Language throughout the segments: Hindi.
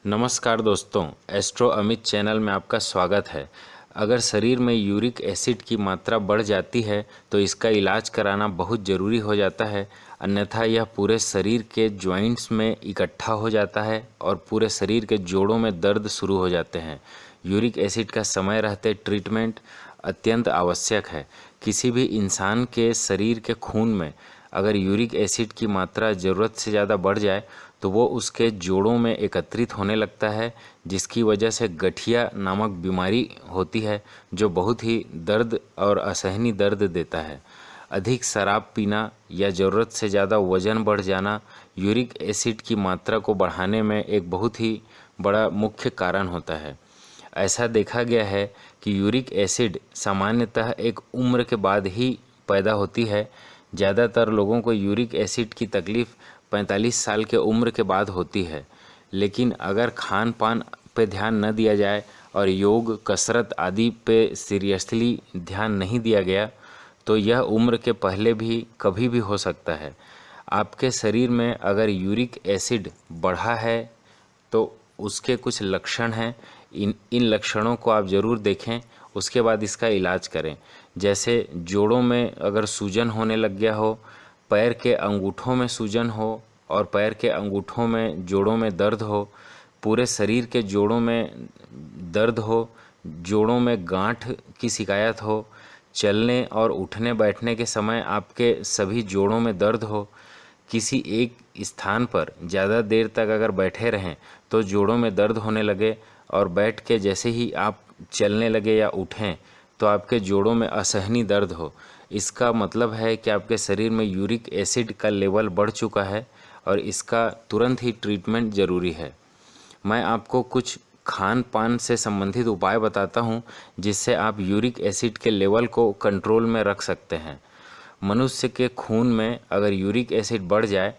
नमस्कार दोस्तों, एस्ट्रो अमित चैनल में आपका स्वागत है। अगर शरीर में यूरिक एसिड की मात्रा बढ़ जाती है तो इसका इलाज कराना बहुत ज़रूरी हो जाता है, अन्यथा यह पूरे शरीर के जॉइंट्स में इकट्ठा हो जाता है और पूरे शरीर के जोड़ों में दर्द शुरू हो जाते हैं। यूरिक एसिड का समय रहते ट्रीटमेंट अत्यंत आवश्यक है। किसी भी इंसान के शरीर के खून में अगर यूरिक एसिड की मात्रा ज़रूरत से ज़्यादा बढ़ जाए तो वो उसके जोड़ों में एकत्रित होने लगता है, जिसकी वजह से गठिया नामक बीमारी होती है जो बहुत ही दर्द और असहनीय दर्द देता है। अधिक शराब पीना या ज़रूरत से ज़्यादा वज़न बढ़ जाना यूरिक एसिड की मात्रा को बढ़ाने में एक बहुत ही बड़ा मुख्य कारण होता है। ऐसा देखा गया है कि यूरिक एसिड सामान्यतः एक उम्र के बाद ही पैदा होती है। ज़्यादातर लोगों को यूरिक एसिड की तकलीफ़ 45 साल के उम्र के बाद होती है, लेकिन अगर खान पान पे ध्यान न दिया जाए और योग कसरत आदि पे सीरियसली ध्यान नहीं दिया गया तो यह उम्र के पहले भी कभी भी हो सकता है। आपके शरीर में अगर यूरिक एसिड बढ़ा है तो उसके कुछ लक्षण हैं। इन लक्षणों को आप ज़रूर देखें, उसके बाद इसका इलाज करें। जैसे जोड़ों में अगर सूजन होने लग गया हो, पैर के अंगूठों में सूजन हो और पैर के अंगूठों में जोड़ों में दर्द हो, पूरे शरीर के जोड़ों में दर्द हो, जोड़ों में गांठ की शिकायत हो, चलने और उठने बैठने के समय आपके सभी जोड़ों में दर्द हो, किसी एक स्थान पर ज़्यादा देर तक अगर बैठे रहें तो जोड़ों में दर्द होने लगे और बैठ के जैसे ही आप चलने लगे या उठें तो आपके जोड़ों में असहनीय दर्द हो, इसका मतलब है कि आपके शरीर में यूरिक एसिड का लेवल बढ़ चुका है और इसका तुरंत ही ट्रीटमेंट ज़रूरी है। मैं आपको कुछ खान पान से संबंधित उपाय बताता हूँ जिससे आप यूरिक एसिड के लेवल को कंट्रोल में रख सकते हैं। मनुष्य के खून में अगर यूरिक एसिड बढ़ जाए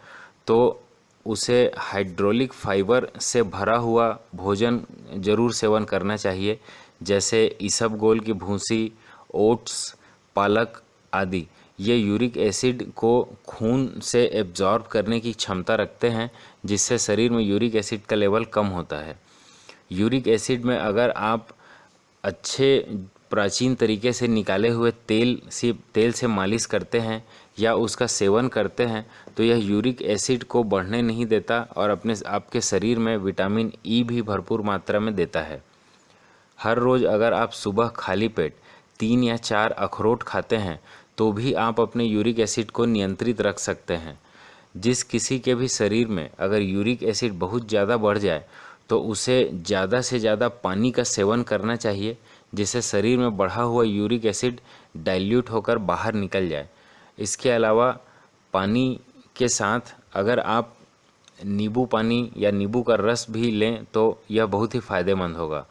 तो उसे हाइड्रोलिक फाइबर से भरा हुआ भोजन जरूर सेवन करना चाहिए, जैसे इसबगोल की भूसी, ओट्स, पालक आदि। ये यूरिक एसिड को खून से एब्जॉर्ब करने की क्षमता रखते हैं, जिससे शरीर में यूरिक एसिड का लेवल कम होता है। यूरिक एसिड में अगर आप अच्छे प्राचीन तरीके से निकाले हुए तेल से मालिश करते हैं या उसका सेवन करते हैं तो यह यूरिक एसिड को बढ़ने नहीं देता और आपके शरीर में विटामिन ई भी भरपूर मात्रा में देता है। हर रोज़ अगर आप सुबह खाली पेट 3 या 4 अखरोट खाते हैं तो भी आप अपने यूरिक एसिड को नियंत्रित रख सकते हैं। जिस किसी के भी शरीर में अगर यूरिक एसिड बहुत ज़्यादा बढ़ जाए तो उसे ज़्यादा से ज़्यादा पानी का सेवन करना चाहिए, जिससे शरीर में बढ़ा हुआ यूरिक एसिड डाइल्यूट होकर बाहर निकल जाए। इसके अलावा पानी के साथ अगर आप नींबू पानी या नींबू का रस भी लें तो यह बहुत ही फ़ायदेमंद होगा।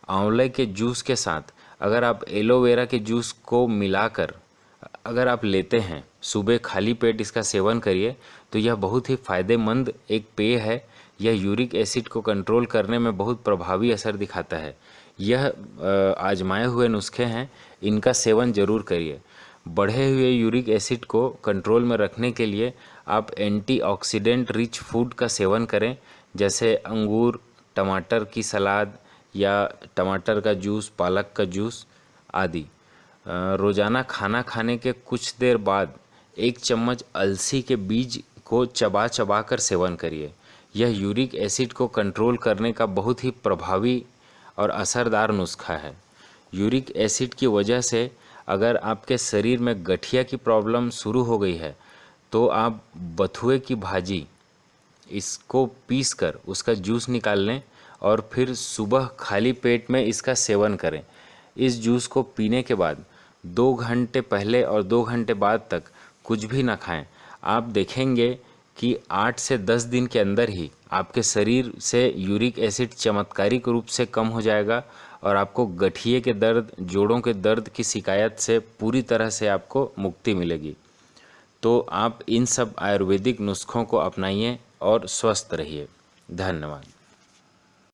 आंवले के जूस के साथ अगर आप एलोवेरा के जूस को मिलाकर अगर आप लेते हैं, सुबह खाली पेट इसका सेवन करिए तो यह बहुत ही फ़ायदेमंद एक पेय है। यह यूरिक एसिड को कंट्रोल करने में बहुत प्रभावी असर दिखाता है। यह आजमाए हुए नुस्खे हैं, इनका सेवन ज़रूर करिए। बढ़े हुए यूरिक एसिड को कंट्रोल में रखने के लिए आप एंटीऑक्सीडेंट रिच फूड का सेवन करें, जैसे अंगूर, टमाटर की सलाद या टमाटर का जूस, पालक का जूस आदि। रोज़ाना खाना खाने के कुछ देर बाद 1 चम्मच अलसी के बीज को चबा चबा कर सेवन करिए। यह यूरिक एसिड को कंट्रोल करने का बहुत ही प्रभावी और असरदार नुस्खा है। यूरिक एसिड की वजह से अगर आपके शरीर में गठिया की प्रॉब्लम शुरू हो गई है तो आप बथुए की भाजी इसको पीसकर उसका जूस निकाल लें और फिर सुबह खाली पेट में इसका सेवन करें। इस जूस को पीने के बाद 2 घंटे पहले और 2 घंटे बाद तक कुछ भी ना खाएं। आप देखेंगे कि 8 से 10 दिन के अंदर ही आपके शरीर से यूरिक एसिड चमत्कारिक रूप से कम हो जाएगा और आपको गठिए के दर्द, जोड़ों के दर्द की शिकायत से पूरी तरह से आपको मुक्ति मिलेगी। तो आप इन सब आयुर्वेदिक नुस्खों को अपनाइए और स्वस्थ रहिए। धन्यवाद।